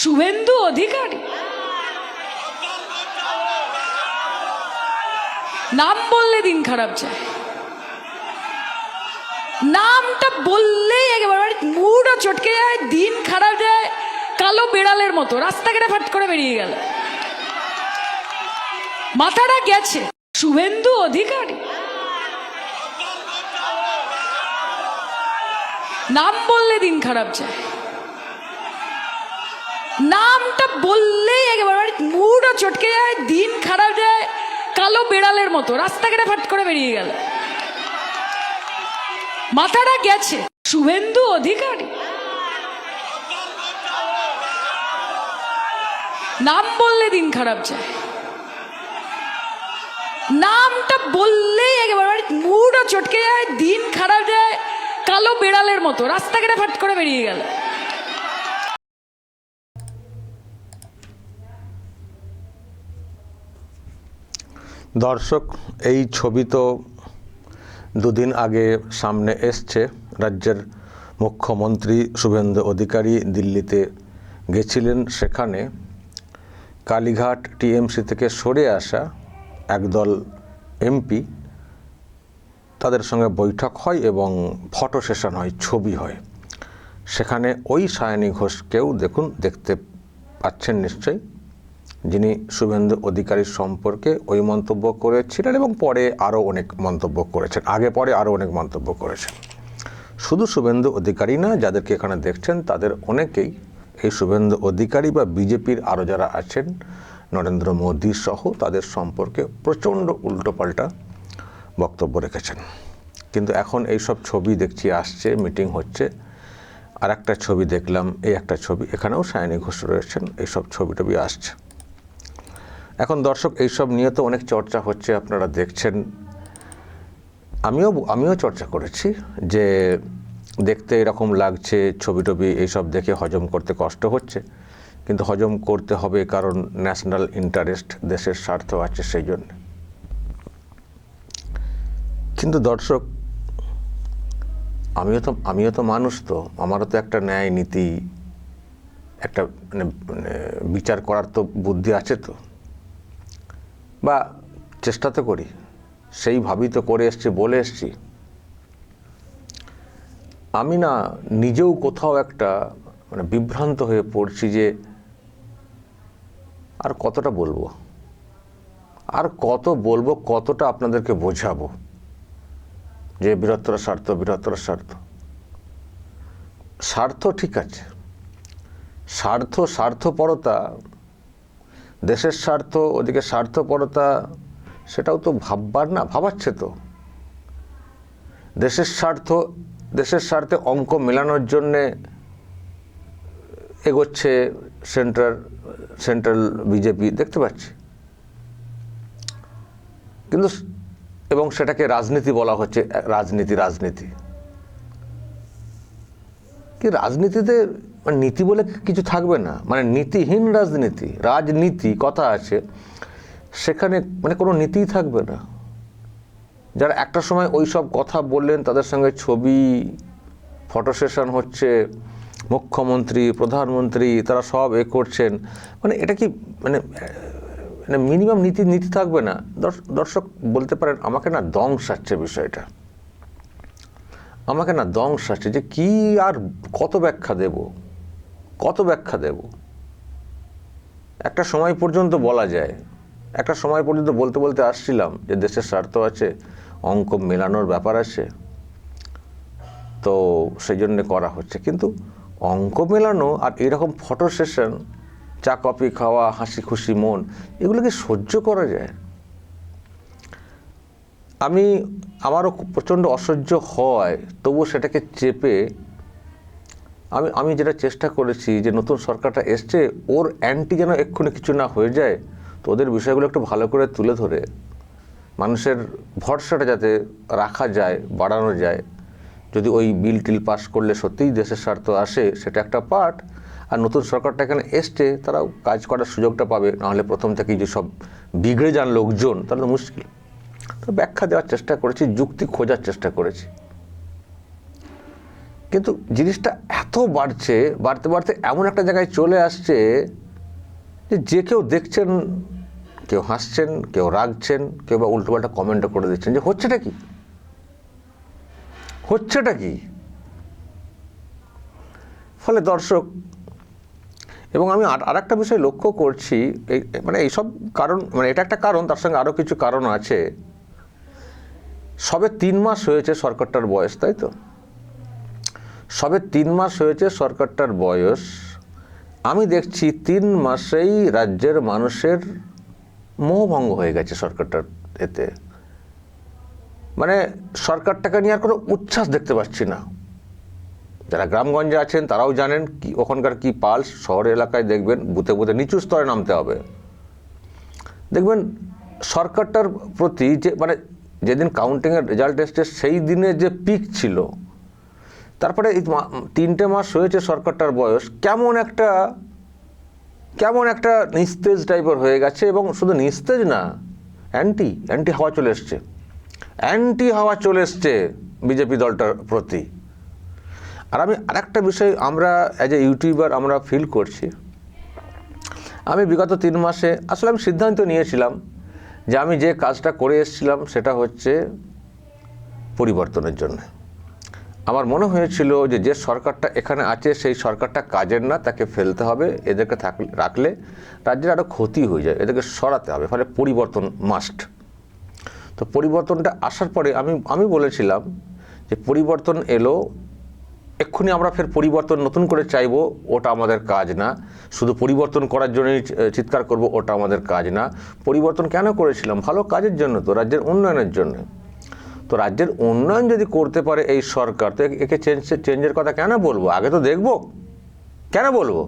শুভেন্দু অধিকারী নাম বললে দিন খারাপ যায়, নামটা বললেই একেবারে মুডও চটকে যায়, দিন খারাপ যায়। কালো বিড়ালের মতো রাস্তাঘাটে ফাট করে বেরিয়ে গেল, মাথাটা গেছে। শুভেন্দু অধিকারী নাম বললে দিন খারাপ যায়, নামটা বললেই একেবারে মুডও চটকে যায়, দিন খারাপ যায়। কালো বিড়ালের মতো রাস্তাঘাটে ফাট করে বেরিয়ে গেল, মাথাটা গেছে। শুভেন্দু অধিকারী নাম বললে দিন খারাপ যায়, নামটা বললেই একেবারে মুডও চটকে যায়, দিন খারাপ যায়। কালো বিড়ালের মতো রাস্তাঘাটে ফাট করে বেরিয়ে গেল। দর্শক, এই ছবি তো দুদিন আগে সামনে এসছে। রাজ্যের মুখ্যমন্ত্রী শুভেন্দু অধিকারী দিল্লিতে গেছিলেন। সেখানে কালীঘাট টিএমসি থেকে সরে আসা একদল এমপি, তাদের সঙ্গে বৈঠক হয় এবং ফটো সেশন হয়, ছবি হয়। সেখানে ওই সায়নী ঘোষকেও দেখতে পাচ্ছেন নিশ্চয়ই, যিনি শুভেন্দু অধিকারীর সম্পর্কে ওই মন্তব্য করেছিলেন এবং পরে আরও অনেক মন্তব্য করেছেন, আগে পরে আরও অনেক মন্তব্য করেছেন। শুধু শুভেন্দু অধিকারী না, যাদেরকে এখানে দেখছেন তাদের অনেকেই এই শুভেন্দু অধিকারী বা বিজেপির আরও যারা আছেন, নরেন্দ্র মোদী সহ, তাদের সম্পর্কে প্রচণ্ড উল্টোপাল্টা বক্তব্য রেখেছেন। কিন্তু এখন এইসব ছবি দেখছি আসছে, মিটিং হচ্ছে। আর একটা ছবি দেখলাম, এই একটা ছবি, এখানেও সায়নী ঘোষ রয়েছেন, এইসব ছবি টবি আসছে। এখন দর্শক, এইসব নিয়ে তো অনেক চর্চা হচ্ছে, আপনারা দেখছেন। আমিও চর্চা করেছি যে দেখতে এরকম লাগছে, ছবি টবি এইসব দেখে হজম করতে কষ্ট হচ্ছে, কিন্তু হজম করতে হবে, কারণ ন্যাশনাল ইন্টারেস্ট, দেশের স্বার্থ আছে সেই জন্য। কিন্তু দর্শক, আমিও তো মানুষ, তো আমারও তো একটা ন্যায় নীতি, একটা মানে বিচার করার তো বুদ্ধি আছে, তো বা চেষ্টা তো করি, সেইভাবেই তো করে এসছি, বলে এসছি। আমি না নিজেও কোথাও একটা মানে বিভ্রান্ত হয়ে পড়ছি যে আর কতটা বলবো, আর কত বলবো, কতটা আপনাদেরকে বোঝাবো যে বৃহত্তর স্বার্থ, বৃহত্তর স্বার্থ। স্বার্থ ঠিক আছে, স্বার্থপরতা, দেশের স্বার্থ, ওদিকে স্বার্থপরতা, সেটাও তো ভাববার না, ভাবাচ্ছে তো। দেশের স্বার্থে অঙ্ক মেলানোর জন্যে এগোচ্ছে সেন্ট্রাল বিজেপি, দেখতে পাচ্ছি। কিন্তু এবং সেটাকে রাজনীতি বলা হচ্ছে, রাজনীতি কি রাজনীতিতে মানে নীতি বলে কিছু থাকবে না, মানে নীতিহীন রাজনীতি কথা আছে, সেখানে মানে কোনো নীতিই থাকবে না। যারা একটা সময় ওই সব কথা বললেন, তাদের সঙ্গে ছবি, ফটো সেশন হচ্ছে, মুখ্যমন্ত্রী, প্রধানমন্ত্রী, তারা সব করছেন, মানে এটা কি মানে মিনিমাম নীতি থাকবে না? দর্শক বলতে পারেন, আমাকে না দং সাচ্ছে বিষয়টা, আমাকে না দং সাচ্ছে যে কি আর কত ব্যাখ্যা দেব। একটা সময় পর্যন্ত বলা যায়, একটা সময় পর্যন্ত বলতে আসছিলাম যে দেশের স্বার্থ আছে, অঙ্ক মেলানোর ব্যাপার আছে, তো সেই জন্য করা হচ্ছে। কিন্তু অঙ্ক মেলানো আর এরকম ফটো সেশন, চা কফি খাওয়া, হাসি খুশি মন, এগুলো কি সহ্য করা যায়? আমারও প্রচণ্ড অসহ্য হয়, তবুও সেটাকে চেপে আমি যেটা চেষ্টা করেছি যে নতুন সরকারটা এসছে, ওর অ্যান্টি যেন এক্ষুনি কিছু না হয়ে যায়, তো ওদের বিষয়গুলো একটু ভালো করে তুলে ধরে মানুষের ভরসাটা যাতে রাখা যায়, বাড়ানো যায়। যদি ওই বিল টিল পাস করলে সত্যিই দেশের স্বার্থ আসে, সেটা একটা পার্ট। আর নতুন সরকারটা এখানে এসছে, তারাও কাজ করার সুযোগটা পাবে, নাহলে প্রথম থেকেই যে সব বিগড়ে যান লোকজন, তাহলে তো মুশকিল। তো ব্যাখ্যা দেওয়ার চেষ্টা করেছি, যুক্তি খোঁজার চেষ্টা করেছি। কিন্তু জিনিসটা এত বাড়ছে, বাড়তে বাড়তে এমন একটা জায়গায় চলে আসছে যে কেউ দেখছেন, কেউ হাসছেন, কেউ রাগছেন, কেউ বা উল্টোপাল্টা কমেন্টও করে দিচ্ছেন যে হচ্ছেটা কি, হচ্ছেটা কি। ফলে দর্শক, এবং আমি আর একটা বিষয় লক্ষ্য করছি, এইসব কারণ, এটা একটা কারণ, তার সঙ্গে আরও কিছু কারণ আছে। সবে 3 মাস হয়েছে সরকারটার বয়স, তাই তো? সবে 3 মাস হয়েছে সরকারটার বয়স। আমি দেখছি 3 মাসেই রাজ্যের মানুষের মোহভঙ্গ হয়ে গেছে সরকারটার এতে। সরকারটাকে নিয়ে আর কোনো উচ্ছ্বাস দেখতে পাচ্ছি না। যারা গ্রামগঞ্জে আছেন তারাও জানেন কি ওখানকার কি পালস। শহর এলাকায় দেখবেন বুথে বুথে নিচু স্তরে নামতে হবে। দেখবেন সরকারটার প্রতি যে যেদিন কাউন্টিংয়ের রেজাল্ট এসছে সেই দিনে যে পিক ছিল, তারপরে এই 3টে মাস হয়েছে সরকারটার বয়স, কেমন একটা নিস্তেজ টাইপের হয়ে গেছে। এবং শুধু নিস্তেজ না, অ্যান্টি হাওয়া চলে এসছে বিজেপি দলটার প্রতি। আর আমি আরেকটা বিষয় আমরা অ্যাজ এ ইউটিউবার আমরা ফিল করছি। আমি বিগত 3 মাসে আসলে আমি সিদ্ধান্ত নিয়েছিলাম যে আমি যে কাজটা করে এসেছিলাম সেটা হচ্ছে পরিবর্তনের জন্য। আমার মনে হয়েছিল যে সরকারটা এখানে আছে সেই সরকারটা কাজের না, তাকে ফেলতে হবে। এদেরকে রাখলে রাজ্যের আরও ক্ষতি হয়ে যায়, এদেরকে সরাতে হবে। ফলে পরিবর্তন মাস্ট। তো পরিবর্তনটা আসার পরে আমি বলেছিলাম যে পরিবর্তন এলো, এক্ষুনি আমরা ফের পরিবর্তন নতুন করে চাইবো, ওটা আমাদের কাজ না। শুধু পরিবর্তন করার জন্যই চিৎকার করব, ওটা আমাদের কাজ না। পরিবর্তন কেন করেছিলাম? ভালো কাজের জন্য, তো রাজ্যের উন্নয়নের জন্য। তো রাজ্যের উন্নয়ন যদি করতে পারে এই সরকার, তো একে চেঞ্জের কথা কেন বলবো? আগে তো দেখবো, কেন বলবো?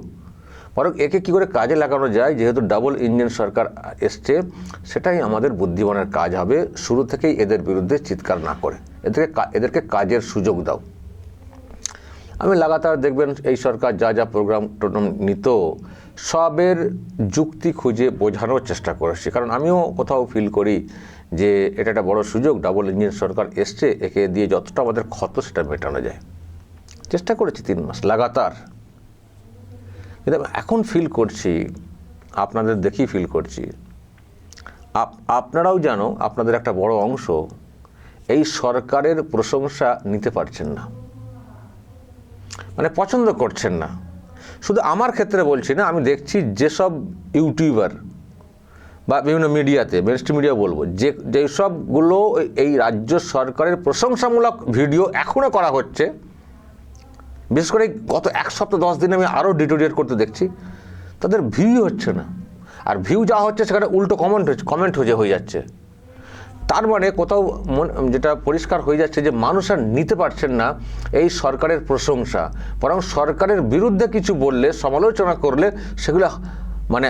বরং একে কী করে কাজে লাগানো যায়, যেহেতু ডাবল ইঞ্জিন সরকার এসছে, সেটাই আমাদের বুদ্ধিমানের কাজ হবে। শুরু থেকেই এদের বিরুদ্ধে চিৎকার না করে এদেরকে কাজের সুযোগ দাও। আমি লাগাতার দেখবেন এই সরকার যা প্রোগ্রাম নিত সবের যুক্তি খুঁজে বোঝানোর চেষ্টা করেছি। কারণ আমিও কোথাও ফিল করি যে এটা একটা বড় সুযোগ, ডাবল ইঞ্জিন সরকার এসছে, একে দিয়ে যতটা আমাদের ক্ষত সেটা মেটানো যায়। চেষ্টা করেছি 3 মাস লাগাতার। কিন্তু এখন ফিল করছি, আপনাদের দেখেই ফিল করছি, আপনারাও জানো আপনাদের একটা বড় অংশ এই সরকারের প্রশংসা নিতে পারছেন না, পছন্দ করছেন না। শুধু আমার ক্ষেত্রে বলছি না, আমি দেখছি যেসব ইউটিউবার বা বিভিন্ন মিডিয়াতে, মেনস্ট্রিম মিডিয়া বলবো, যেসবগুলো এই রাজ্য সরকারের প্রশংসামূলক ভিডিও এখনও করা হচ্ছে, বিশেষ করে গত 1 সপ্তাহ 10 দিনে আমি আরও ডিটোরিয়েট করতে দেখছি, তাদের ভিউ হচ্ছে না। আর ভিউ যা হচ্ছে সেখানে উল্টো কমেন্ট হয়ে যাচ্ছে। তার কোথাও যেটা পরিষ্কার হয়ে যাচ্ছে যে মানুষ আর নিতে পারছেন না এই সরকারের প্রশংসা। বরং সরকারের বিরুদ্ধে কিছু বললে, সমালোচনা করলে সেগুলো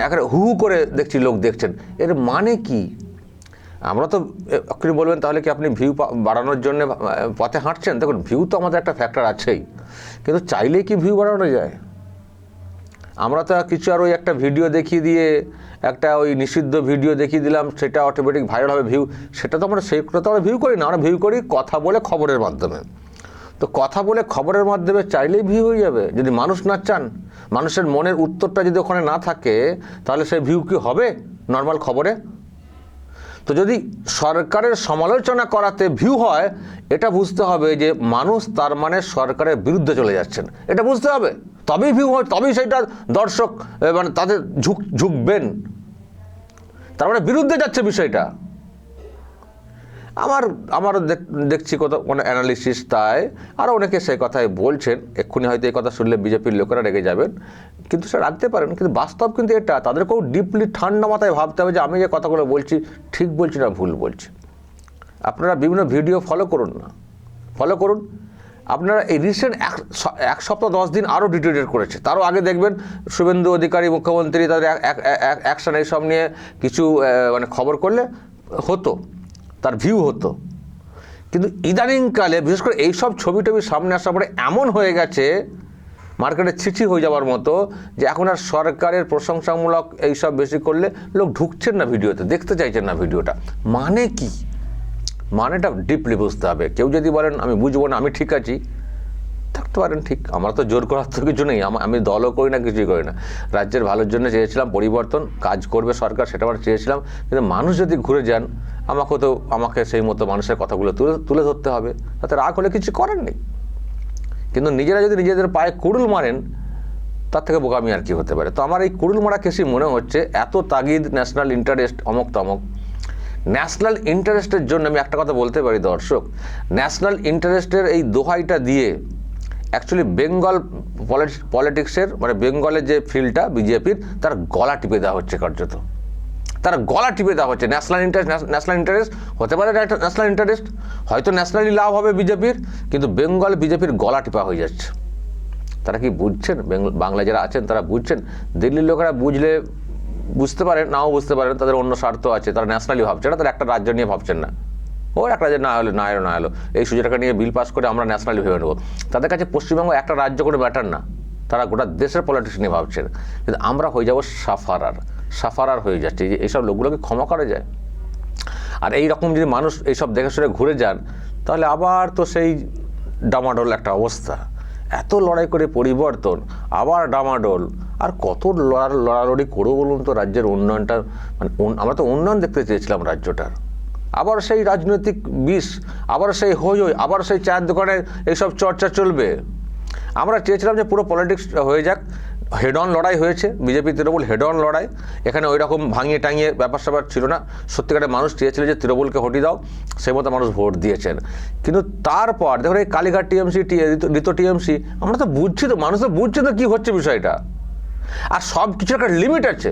একেবারে হু করে দেখছি লোক দেখছেন। এর মানে কি? আমরা তো আপনি বলবেন তাহলে কি আপনি ভিউ বাড়ানোর জন্য পথে হাঁটছেন? দেখুন, ভিউ তো আমাদের একটা ফ্যাক্টর আছেই, কিন্তু চাইলেই কি ভিউ বাড়ানো যায়? আমরা তো কিছু আর ওই একটা ভিডিও দেখিয়ে দিয়ে, একটা ওই নিষিদ্ধ ভিডিও দেখিয়ে দিলাম, সেটা অটোমেটিক ভাইরাল হবে ভিউ, সেটা তো আমরা ভিউ করি না। আমরা ভিউ করি কথা বলে, খবরের মাধ্যমে। তো কথা বলে খবরের মাধ্যমে চাইলেই ভিউ হয়ে যাবে? যদি মানুষ না চান, মানুষের মনের উত্তরটা যদি ওখানে না থাকে, তাহলে সেই ভিউ কি হবে নর্মাল খবরে? তো যদি সরকারের সমালোচনা করাতে ভিউ হয়, এটা বুঝতে হবে যে মানুষ তার সরকারের বিরুদ্ধে চলে যাচ্ছেন, এটা বুঝতে হবে। তবেই ভিউ হয়, তবেই সেইটা দর্শক তাদের ঝুঁকবেন। তার বিরুদ্ধে যাচ্ছে বিষয়টা। আমারও দেখছি কত অ্যানালিসিস, তাই আরও অনেকে সেই কথাই বলছেন। এক্ষুনি হয়তো এই কথা শুনলে বিজেপির লোকেরা রেগে যাবেন, কিন্তু সে রাখতে পারেন। কিন্তু বাস্তব কিন্তু এটা, তাদেরকেও ডিপলি ঠান্ডা মাথায় ভাবতে হবে যে আমি যে কথাগুলো বলছি ঠিক বলছি না ভুল বলছি। আপনারা বিভিন্ন ভিডিও ফলো করুন। আপনারা এই রিসেন্ট 1 সপ্তাহ 10 দিন আরও ডিটেরিয়েট করেছে। তারও আগে দেখবেন শুভেন্দু অধিকারী মুখ্যমন্ত্রী তাদের অ্যাকশন এইসব নিয়ে কিছু খবর করলে হতো, তার ভিউ হতো। কিন্তু ইদানিংকালে বিশেষ করে এইসব ছবি সামনে আসার পরে এমন হয়ে গেছে, মার্কেটে ছিছি হয়ে যাওয়ার মতো, যে এখন আর সরকারের প্রশংসামূলক এইসব বেশি করলে লোক ঢুকছেন না ভিডিওতে, দেখতে চাইছেন না ভিডিওটা। মানে কি? মানেটা ডিপলি বুঝতে হবে। কেউ যদি বলেন আমি বুঝবো না, আমি ঠিক আছি, থাকতে পারেন, ঠিক। আমরা তো জোর করার তো কিছু নেই, আমি দলও করি না, কিছুই করি না। রাজ্যের ভালোর জন্য চেয়েছিলাম পরিবর্তন, কাজ করবে সরকার, সেটা আমরা চেয়েছিলাম। কিন্তু মানুষ যদি ঘুরে যান, আমাকে সেই মতো মানুষের কথাগুলো তুলে ধরতে হবে। তাতে রাগ হলে কিছু করার নেই। কিন্তু নিজেরা যদি নিজেদের পায়ে কুড়ুল মারেন, তার থেকে বোকামি আর কি হতে পারে? তো আমার এই কুড়ুল মারা কেসই মনে হচ্ছে, এত তাগিদ, ন্যাশনাল ইন্টারেস্ট, অমক তমক। ন্যাশনাল ইন্টারেস্টের জন্য আমি একটা কথা বলতে পারি দর্শক, ন্যাশনাল ইন্টারেস্টের এই দোহাইটা দিয়ে অ্যাকচুয়ালি বেঙ্গল পলিটিক্সের, মানে বেঙ্গলের যে ফিল্ডটা বিজেপির, তার গলা টিপে দেওয়া হচ্ছে কার্যত। তার গলা টিপে দেওয়া হচ্ছে। ন্যাশনাল ইন্টারেস্ট হতে পারে একটা ন্যাশনাল ইন্টারেস্ট, হয়তো ন্যাশনালি লাভ হবে বিজেপির, কিন্তু বেঙ্গল বিজেপির গলা টিপা হয়ে যাচ্ছে। তারা কি বুঝছেন? বাংলায় যারা আছেন তারা বুঝছেন? দিল্লির লোকেরা বুঝতে পারেন, নাও বুঝতে পারেন, তাদের অন্য স্বার্থ আছে, তারা ন্যাশনালি ভাবছে না, তারা একটা রাজ্য নিয়ে ভাবছেন না। ওর একটা রাজ্য না হলো এই সুযোগটা নিয়ে বিল পাস করে আমরা ন্যাশনালি ভেবে নেবো। তাদের কাছে পশ্চিমবঙ্গ একটা রাজ্য করে ব্যাটার না, তারা গোটা দেশের পলিটিক্স নিয়ে ভাবছেন। কিন্তু আমরা হয়ে যাবো সাফারার হয়ে যাচ্ছে। যে এইসব লোকগুলোকে ক্ষমা করা যায়? আর এই রকম যদি মানুষ এইসব দেখে শুনে ঘুরে যান, তাহলে আবার তো সেই ডামাডোল একটা অবস্থা। এত লড়াই করে পরিবর্তন, আবার ডামাডোল। আর কত লড়ালড়ি করবো বলুন তো রাজ্যের উন্নয়নটা? মানে আমরা তো উন্নয়ন দেখতে চেয়েছিলাম রাজ্যটার। আবার সেই রাজনৈতিক বিষ, আবার সেই হই, আবার সেই চায়ের দোকানে এইসব চর্চা চলবে। আমরা চেয়েছিলাম যে পুরো পলিটিক্স হয়ে যাক, হেড অন লড়াই হয়েছে, বিজেপি তৃণমূল হেড অন লড়াই। এখানে ওই রকম ভাঙিয়ে টাঙিয়ে ব্যাপার স্যাপার ছিল না। সত্যিকারের মানুষ চেয়েছিল যে তৃণমূলকে হটিয়ে দাও, সেই মতো মানুষ ভোট দিয়েছেন। কিন্তু তারপর দেখুন এই কালীঘাট টিএমসি, ঋত টিএমসি, আমরা তো বুঝছি, তো মানুষ তো বুঝছে তো কী হচ্ছে বিষয়টা। আর সব কিছু একটা লিমিট আছে।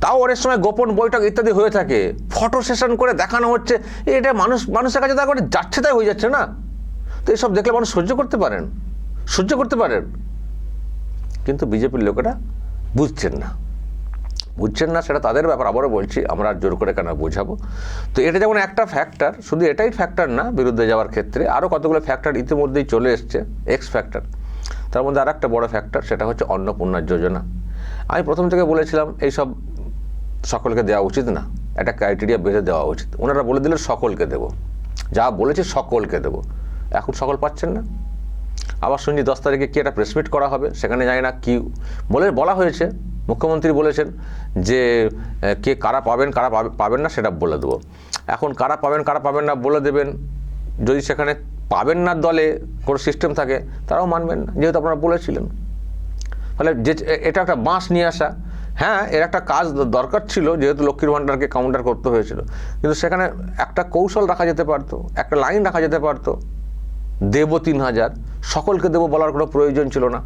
তাও অনেক সময় গোপন বৈঠক ইত্যাদি হয়ে থাকে, ফটো সেশন করে দেখানো হচ্ছে, এটা মানুষের কাছে তার যাচ্ছে তাই হয়ে যাচ্ছে না। তো এইসব দেখলে মানুষ সহ্য করতে পারেন? কিন্তু বিজেপির লোকেরা বুঝছেন না, সেটা তাদের ব্যাপার। আবারও বলছি, আমরা জোর করে কেন বোঝাবো? তো এটা যেমন একটা ফ্যাক্টর, শুধু এটাই ফ্যাক্টর না, বিরুদ্ধে যাওয়ার ক্ষেত্রে আরও কতগুলো ফ্যাক্টর ইতিমধ্যেই চলে এসছে, এক্স ফ্যাক্টর। তার মধ্যে আর একটা বড় ফ্যাক্টর, সেটা হচ্ছে অন্নপূর্ণা যোজনা। আমি প্রথম থেকে বলেছিলাম এইসব সকলকে দেওয়া উচিত না, একটা ক্রাইটেরিয়া বেঁধে দেওয়া উচিত। ওনারা বলে দিলে সকলকে দেব, যা বলেছে সকলকে দেব। এখন সকল পাচ্ছেন না। আবার শুনছি 10 তারিখে কি একটা প্রেসমিট করা হবে, সেখানে জানি না কি বলা হয়েছে। মুখ্যমন্ত্রী বলেছেন যে কে কারা পাবেন না সেটা বলে দেবো। এখন কারা পাবেন না বলে দেবেন। যদি সেখানে পাবেন না দলে কোনো সিস্টেম থাকে, তারাও মানবেন না, যেহেতু আপনারা বলেছিলেন। ফলে যে এটা একটা বাঁশ নিয়ে আসা, হ্যাঁ এর একটা কাজ দরকার ছিল, যেহেতু লক্ষ্মীর ভাণ্ডারকে কাউন্টার করতে হয়েছিল। কিন্তু সেখানে একটা কৌশল রাখা যেতে পারতো, একটা লাইন রাখা যেতে পারতো, দেবো 3000, সকলকে দেবো বলার কোনো প্রয়োজন ছিল না।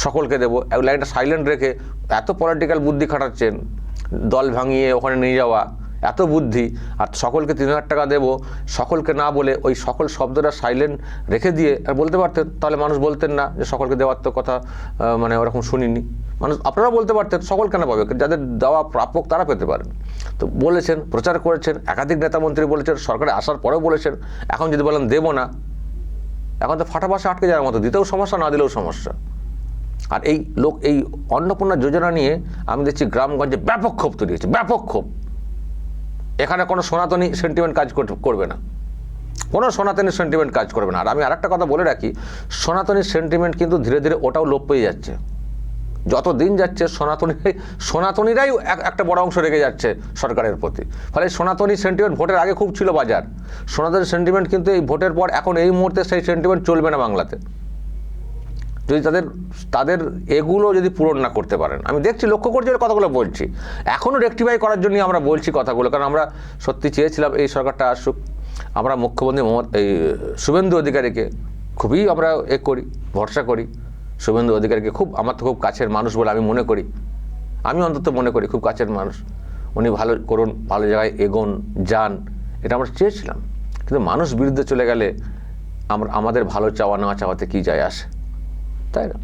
সকলকে দেবো, এক লাইনটা সাইলেন্ট রেখে এত পলিটিক্যাল বুদ্ধি খাটাচ্ছেন, দল ভাঙিয়ে ওখানে নিয়ে যাওয়া, এত বুদ্ধি। আর সকলকে 3000 টাকা দেবো, সকলকে না বলে ওই সকল শব্দটা সাইলেন্ট রেখে দিয়ে আর বলতে পারতেন, তাহলে মানুষ বলতেন না যে সকলকে দেওয়ার তো কথা মানে ওরকম শুনিনি। মানুষ আপনারা বলতে পারতেন সকল কেন পাবে, যাদের দেওয়া প্রাপক তারা পেতে পারেন। তো বলেছেন, প্রচার করেছেন, একাধিক নেতামন্ত্রী বলেছেন, সরকারে আসার পরেও বলেছেন। এখন যদি বলেন দেবো না, এখন তো ফাটাফাসা আটকে যাওয়ার মতো, দিতেও সমস্যা, না দিলেও সমস্যা। আর এই অন্নপূর্ণা যোজনা নিয়ে আমি দেখছি গ্রামগঞ্জে ব্যাপক ক্ষোভ তৈরি হয়েছে, ব্যাপক ক্ষোভ। এখানে কোনো সনাতনী সেন্টিমেন্ট কাজ করবে না, কোনো সনাতনী সেন্টিমেন্ট কাজ করবে না। আর আমি আরেকটা কথা বলে রাখি, সনাতনী সেন্টিমেন্ট কিন্তু ধীরে ধীরে ওটাও লোপ পেয়ে যাচ্ছে। যত দিন যাচ্ছে সনাতনীরাই একটা বড় অংশ রেখে যাচ্ছে সরকারের প্রতি। ফলে সনাতনী সেন্টিমেন্ট ভোটের আগে খুব ছিল বাজার, সনাতনী সেন্টিমেন্ট কিন্তু এই ভোটের পর এখন এই মুহূর্তে সেই সেন্টিমেন্ট চলবে না বাংলাতে, যদি তাদের এগুলো যদি পূরণ না করতে পারেন। আমি দেখছি, লক্ষ্য করছি, কথাগুলো বলছি, এখনও রেকটিফাই করার জন্য আমরা বলছি কথাগুলো, কারণ আমরা সত্যি চেয়েছিলাম এই সরকারটা আসুক। আমরা মুখ্যমন্ত্রী শুভেন্দু অধিকারীকে খুবই আমরা ভরসা করি। শুভেন্দু অধিকারীকে আমার তো খুব কাছের মানুষ বলে আমি মনে করি, আমি অন্তত মনে করি খুব কাছের মানুষ। উনি ভালো করুন, ভালো জায়গায় এগোন যান, এটা আমরা চেয়েছিলাম। কিন্তু মানুষ বিরুদ্ধে চলে গেলে আমাদের ভালো চাওয়া না চাওয়াতে কী যায় আসে, তাই না?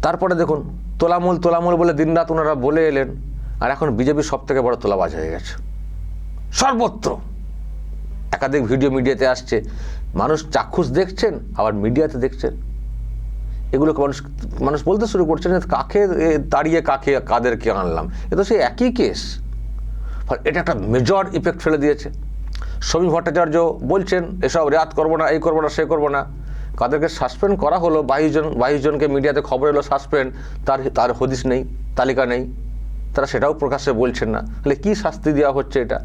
তারপরে দেখুন, তোলামূল বলে দিনরাত ওনারা বলে এলেন, আর এখন বিজেপির সব থেকে বড় তোলাবাজ হয়ে গেছে সর্বত্র। একাধিক ভিডিও মিডিয়াতে আসছে, মানুষ চাক্ষুষ দেখছেন, আবার মিডিয়াতে দেখছেন। এগুলোকে মানুষ বলতে শুরু করছেন, কাকে তাড়িয়ে কাদেরকে আনলাম, এ তো সেই একই কেস। এটা একটা মেজর ইফেক্ট ফেলে দিয়েছে। সমীর ভট্টাচার্য বলছেন এসব রেয়াত করবো না, এই করবো না, সে করবো না। কাদেরকে সাসপেন্ড করা হলো 22 জনকে মিডিয়াতে খবর এলো সাসপেন্ড, তার হদিস নেই, তালিকা নেই, তারা সেটাও প্রকাশ্যে বলছেন না। তাহলে কী শাস্তি দেওয়া হচ্ছে? এটা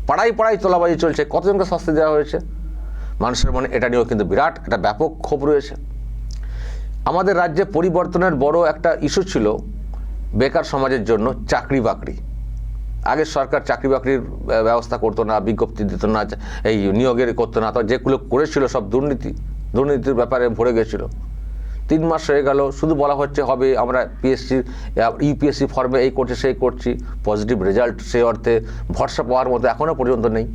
পাড়ায় পাড়ায় তোলাবাজি চলছে, কতজনকে শাস্তি দেওয়া হয়েছে? মানুষের মনে এটা নিয়েও কিন্তু বিরাট একটা ব্যাপক ক্ষোভ রয়েছে। আমাদের রাজ্যে পরিবর্তনের বড় একটা ইস্যু ছিল বেকার সমাজের জন্য চাকরি বাকরি। আগে সরকার চাকরি বাকরির ব্যবস্থা করতো না, বিজ্ঞপ্তি দিত না, এই নিয়োগের করতো না, তো যেগুলো করেছিল সব দুর্নীতির ব্যাপারে ভরে গেছিল। 3 মাস হয়ে গেল, শুধু বলা হচ্ছে হবে, আমরা ইউপিএসসি ফর্মে এই করছি সেই করছি, পজিটিভ রেজাল্ট সেই অর্থে ভরসা পাওয়ার মতো এখনও পর্যন্ত নেই।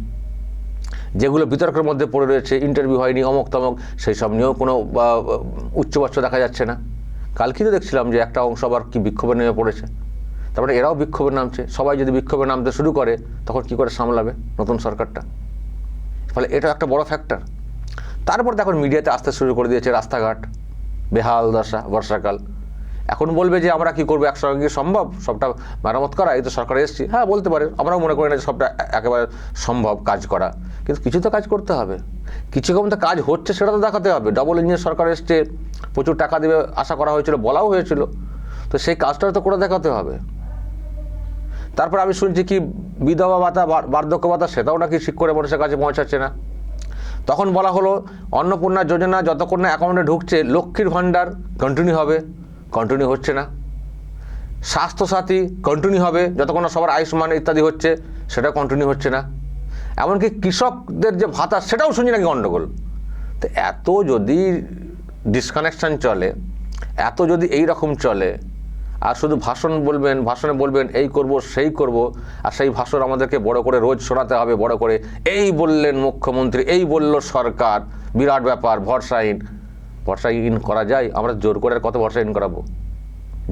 যেগুলো বিতর্কের মধ্যে পড়ে রয়েছে, ইন্টারভিউ হয়নি, অমুক তমক, সেই সব নিয়েও কোনো উচ্চবাচ্য দেখা যাচ্ছে না। কালকেই তো দেখছিলাম যে একটা অংশ আবার কি বিক্ষোভে নেমে পড়েছে। তারপরে এরাও বিক্ষোভে নামছে। সবাই যদি বিক্ষোভে নামতে শুরু করে তখন কি করে সামলাবে নতুন সরকারটা? ফলে এটা একটা বড় ফ্যাক্টর। তারপর তো এখন মিডিয়াতে আসতে শুরু করে দিয়েছে রাস্তাঘাট বেহাল দশা, বর্ষাকাল। এখন বলবে যে আমরা কি করবো, একসঙ্গে কি সম্ভব সবটা মেরামত করা? এই তো সরকার এসেছি, হ্যাঁ বলতে পারে, আমরাও মনে করি না যে সবটা একেবারে সম্ভব কাজ করা, কিন্তু কিছু তো কাজ করতে হবে, কিছু কম তো কাজ হচ্ছে সেটা তো দেখাতে হবে। ডবল ইঞ্জিনের সরকার এসছে, প্রচুর টাকা দেবে আশা করা হয়েছিল, বলাও হয়েছিল, তো সেই কাজটা তো করে দেখাতে হবে। তারপর আমি শুনছি কি বিধবা ভাতা, বার্ধক্য ভাতা, সেটাও নাকি ঠিক করে মানুষের কাছে পৌঁছাচ্ছে না। তখন বলা হলো অন্নপূর্ণা যোজনা যতক্ষণ না অ্যাকাউন্টে ঢুকছে, লক্ষ্মীর ভাণ্ডার কন্টিনিউ হবে, কন্টিনিউ হচ্ছে না। স্বাস্থ্যসাথী কন্টিনিউ হবে যতক্ষণ না সবার আয়ুষ্মান ইত্যাদি হচ্ছে, সেটা কন্টিনিউ হচ্ছে না। এমনকি কৃষকদের যে ভাতা সেটাও শুনছি নাকি গণ্ডগোল। তো এত যদি ডিসকানেকশান চলে, এত যদি এই রকম চলে, আর শুধু ভাষণে বলবেন এই করব সেই করব, আর সেই ভাষণ আমাদেরকে বড় করে রোজ শোনাতে হবে, বড় করে এই বললেন মুখ্যমন্ত্রী, এই বলল সরকার, বিরাট ব্যাপার, ভরসাহীন করা যায়? আমরা জোর করে কত ভরসাহীন করাবো?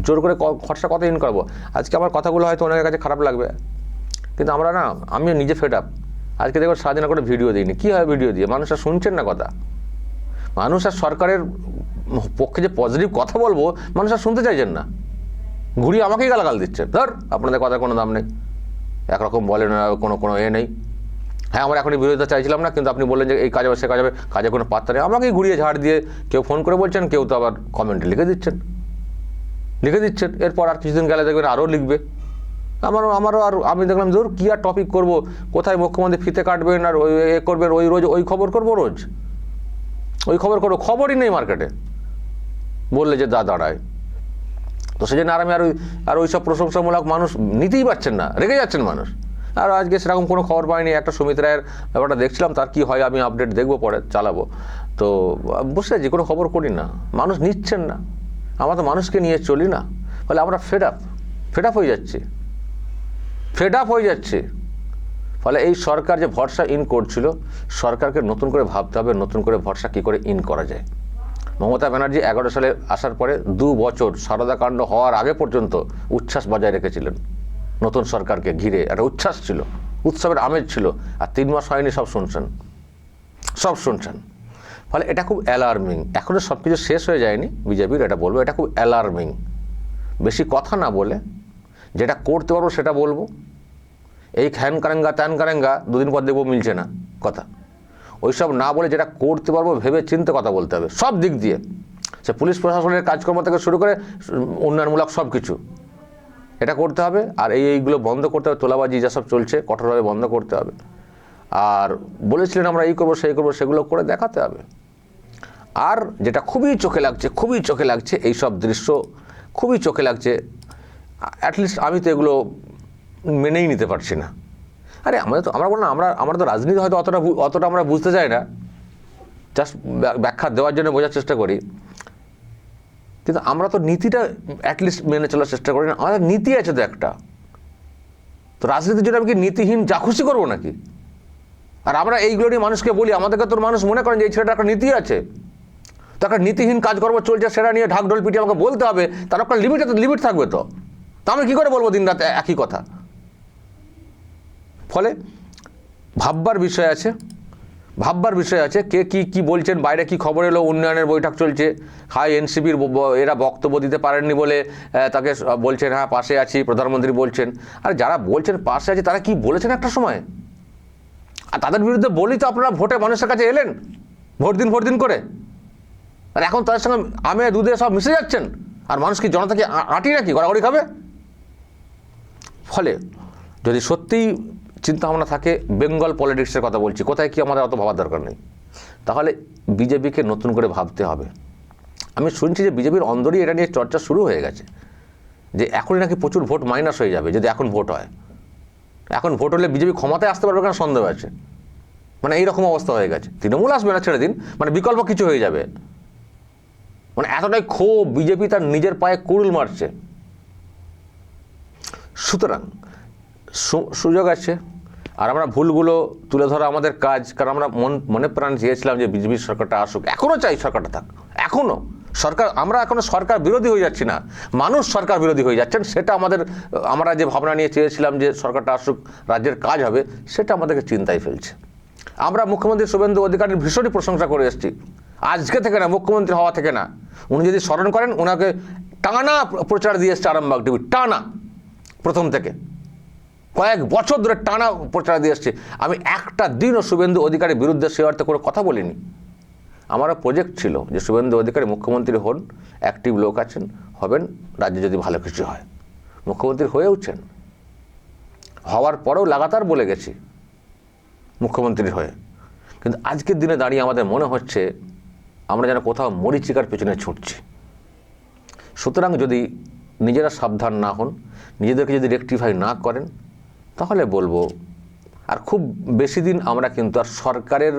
জোর করে খরচা কত ইন করাবো? আজকে আমার কথাগুলো হয়তো অনেকের কাছে খারাপ লাগবে, কিন্তু আমরা না, আমিও নিজে ফেড আপ। আজকে দেখো সারাদিন করে ভিডিও দিইনি, কী হয় ভিডিও দিয়ে? মানুষ আর শুনছেন না কথা। মানুষ আর সরকারের পক্ষে যে পজিটিভ কথা বলবো, মানুষ আর শুনতে চাইছেন না, ঘুরিয়ে আমাকেই গালাগাল দিচ্ছে। ধর আপনাদের কথার কোনো দাম নেই, একরকম বলেন, কোনো নেই। হ্যাঁ, আমরা এখনই বিরোধিতা চাইছিলাম না, কিন্তু আপনি বললেন যে এই কাজ হবে সে কাজ হবে, কাজে কোনো পাত্তা নেই, আমাকেই ঘুরিয়ে ঝাড় দিয়ে কেউ ফোন করে বলছেন, কেউ তো আবার কমেন্টে লিখে দিচ্ছেন। এরপর আর কিছুদিন গেলে দেখবেন আরও লিখবে। আমারও আর আমি দেখলাম ধর কী আর টপিক করব, কোথায় মুখ্যমন্ত্রী ফিতে কাটবেন আর এ করবেন, ওই রোজ ওই খবর করবো, ওই খবর করবো, খবরই নেই মার্কেটে, বললে যে দাঁড়ায়। তো সেই জন্য আমি আর ওই সব প্রশংসামূলক মানুষ নিতেই পারছেন না, রেগে যাচ্ছেন মানুষ। আর আজকে সেরকম কোনো খবর পাইনি। একটা সুমিত রায়ের ব্যাপারটা দেখছিলাম, তার কি হয় আমি আপডেট দেখবো, পরে চালাবো। তো বসে যে কোনো খবর করি না, মানুষ নিচ্ছেন না, আমরা তো মানুষকে নিয়ে চলি না। ফলে আমরা ফেড আপ হয়ে যাচ্ছে। ফলে এই সরকার যে ভরসা ইন করছিল, সরকারকে নতুন করে ভাবতে হবে, নতুন করে ভরসা কী করে ইন করা যায়। মমতা ব্যানার্জি 11 সালে আসার পরে 2 বছর সারদা কাণ্ড হওয়ার আগে পর্যন্ত উচ্ছ্বাস বজায় রেখেছিলেন। নতুন সরকারকে ঘিরে একটা উচ্ছ্বাস ছিল, উৎসবের আমেজ ছিল। আর 3 মাস হয়নি, সব শুনছেন। ফলে এটা খুব অ্যালার্মিং। এখনও সব কিছু শেষ হয়ে যায়নি বিজেপির, এটা বলবো, এটা খুব অ্যালার্মিং। বেশি কথা না বলে যেটা করতে পারবো সেটা বলবো। এই খ্যান কারেঙ্গা ত্যান কারেঙ্গা 2 দিন পর দেখবো মিলছে না কথা। ওইসব না বলে যেটা করতে পারবো ভেবে চিন্তে কথা বলতে হবে, সব দিক দিয়ে। সে পুলিশ প্রশাসনের কাজকর্ম থেকে শুরু করে উন্নয়নমূলক সব কিছু এটা করতে হবে। আর এইগুলো বন্ধ করতে হবে, তোলাবাজি যেসব চলছে কঠোরভাবে বন্ধ করতে হবে। আর বলেছিলেন আমরা এই করবো সেই করবো, সেগুলো করে দেখাতে হবে। আর যেটা খুবই চোখে লাগছে এই সব দৃশ্য খুবই চোখে লাগছে। অ্যাটলিস্ট আমি তো এগুলো মেনেই নিতে পারছি না। আরে আমরা বললাম, আমরা তো রাজনীতি হয়তো অতটা আমরা বুঝতে চাই না, জাস্ট ব্যাখ্যা দেওয়ার জন্য বোঝার চেষ্টা করি, কিন্তু আমরা তো নীতিটা অ্যাটলিস্ট মেনে চলার চেষ্টা করি না। আমাদের নীতি আছে তো একটা। তো রাজনীতির জন্য আমি কি নীতিহীন যা খুশি করবো নাকি? আর আমরা এইগুলো নিয়ে মানুষকে বলি, আমাদেরকে তোর মানুষ মনে করেন যে এই ছেলেটা একটা নীতি আছে, তো একটা নীতিহীন কাজকর্ম চলছে, সেটা নিয়ে ঢাকঢোল পিটিয়ে আমাকে বলতে হবে, তার একটা লিমিট থাকবে। তো আমি কী করে বলবো দিন রাত একই কথা? ফলে ভাববার বিষয় আছে কে কি বলছেন, বাইরে কি খবর এলো, উন্নয়নের বৈঠক চলছে, হাই এনসিপির এরা বক্তব্য দিতে পারেননি বলে তাকে বলছেন হ্যাঁ পাশে আছি, প্রধানমন্ত্রী বলছেন। আর যারা বলছেন পাশে আছে তারা কি বলেছেন একটা সময়? আর তাদের বিরুদ্ধে বলি তো আপনারা ভোটে মানুষের কাছে এলেন, ভোট দিন করে। আর এখন তাদের সঙ্গে আমে দুধে সব মিশে যাচ্ছেন, আর মানুষ কি জনতাকে আঁটি নাকি গড়াগড়ি খাবে? ফলে যদি সত্যিই চিন্তাভাবনা থাকে, বেঙ্গল পলিটিক্সের কথা বলছি, কোথায় কি আমাদের অত ভাবার দরকার নেই, তাহলে বিজেপিকে নতুন করে ভাবতে হবে। আমি শুনছি যে বিজেপির অন্দরই এটা নিয়ে চর্চা শুরু হয়ে গেছে, যে এখনই নাকি প্রচুর ভোট মাইনাস হয়ে যাবে যদি এখন ভোট হয়। এখন ভোট হলে বিজেপি ক্ষমতায় আসতে পারবে কেন সন্দেহ আছে। মানে এইরকম অবস্থা হয়ে গেছে। তৃণমূল আসবে না, ছেড়ে দিন, মানে বিকল্প কিছু হয়ে যাবে। মানে এতটাই ক্ষোভ, বিজেপি তার নিজের পায়ে কুড়ুল মারছে। সুতরাং সুযোগ আছে, আর আমরা ভুলগুলো তুলে ধরা আমাদের কাজ। কারণ আমরা মনে প্রাণ চেয়েছিলাম যে বিজেপি সরকারটা আসুক, এখনও চাই সরকারটা থাক, এখনও সরকার, আমরা এখনো সরকার বিরোধী হয়ে যাচ্ছি না, মানুষ সরকার বিরোধী হয়ে যাচ্ছেন। সেটা আমরা যে ভাবনা নিয়ে চেয়েছিলাম যে সরকারটা আসুক, রাজ্যের কাজ হবে, সেটা আমাদেরকে চিন্তায় ফেলছে। আমরা মুখ্যমন্ত্রী শুভেন্দু অধিকারীর ভীষণই প্রশংসা করে এসেছি, আজকে থেকে না, মুখ্যমন্ত্রী হওয়া থেকে না। উনি যদি স্মরণ করেন, ওনাকে টানা প্রচার দিয়ে এসছে আরামবাগ টিভি, টানা, প্রথম থেকে কয়েক বছর ধরে টানা প্রচার দিয়ে এসছে। আমি একটা দিনও শুভেন্দু অধিকারীর বিরুদ্ধে সে অর্থে কোনো কথা বলিনি। আমারও প্রজেক্ট ছিল যে শুভেন্দু অধিকারী মুখ্যমন্ত্রী হন, অ্যাক্টিভ লোক আছেন, হবেন, রাজ্যে যদি ভালো কিছু হয়। মুখ্যমন্ত্রী হয়েওছেন, হওয়ার পরেও লাগাতার বলে গেছি মুখ্যমন্ত্রী হয়ে। কিন্তু আজকের দিনে দাঁড়িয়ে আমাদের মনে হচ্ছে আমরা যেন কোথাও মরীচিকার পেছনে ছুটছি। সুতরাং যদি নিজেরা সাবধান না হন, নিজেদেরকে যদি রেকটিফাই না করেন, তাহলে বলবো আর খুব বেশি দিন আমরা কিন্তু আর সরকারের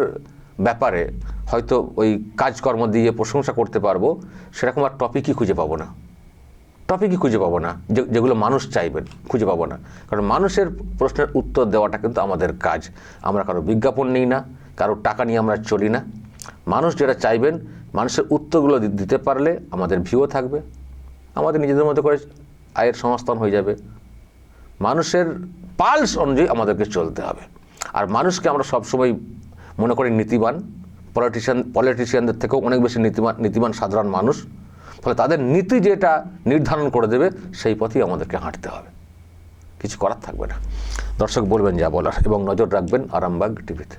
ব্যাপারে হয়তো ওই কাজকর্ম দিয়ে প্রশংসা করতে পারবো, সেরকম আর টপিকই খুঁজে পাবো না, যেগুলো মানুষ চাইবেন, খুঁজে পাবো না। কারণ মানুষের প্রশ্নের উত্তর দেওয়াটা কিন্তু আমাদের কাজ। আমরা কারো বিজ্ঞাপন নিই না, কারো টাকা নিয়ে আমরা চলি না। মানুষ যেটা চাইবেন, মানুষের উত্তরগুলো দিতে পারলে আমাদের ভিউও থাকবে, আমাদের নিজেদের মতো করে আয়ের সংস্থান হয়ে যাবে। মানুষের পালস অনুযায়ী আমাদেরকে চলতে হবে। আর মানুষকে আমরা সবসময় মনে করি নীতিবান, পলিটিশিয়ানদের থেকেও অনেক বেশি নীতিবান সাধারণ মানুষ। ফলে তাদের নীতি যেটা নির্ধারণ করে দেবে, সেই পথেই আমাদেরকে হাঁটতে হবে, কিছু করার থাকবে না। দর্শক বলবেন যা বলার, এবং নজর রাখবেন আরামবাগ টিভিতে।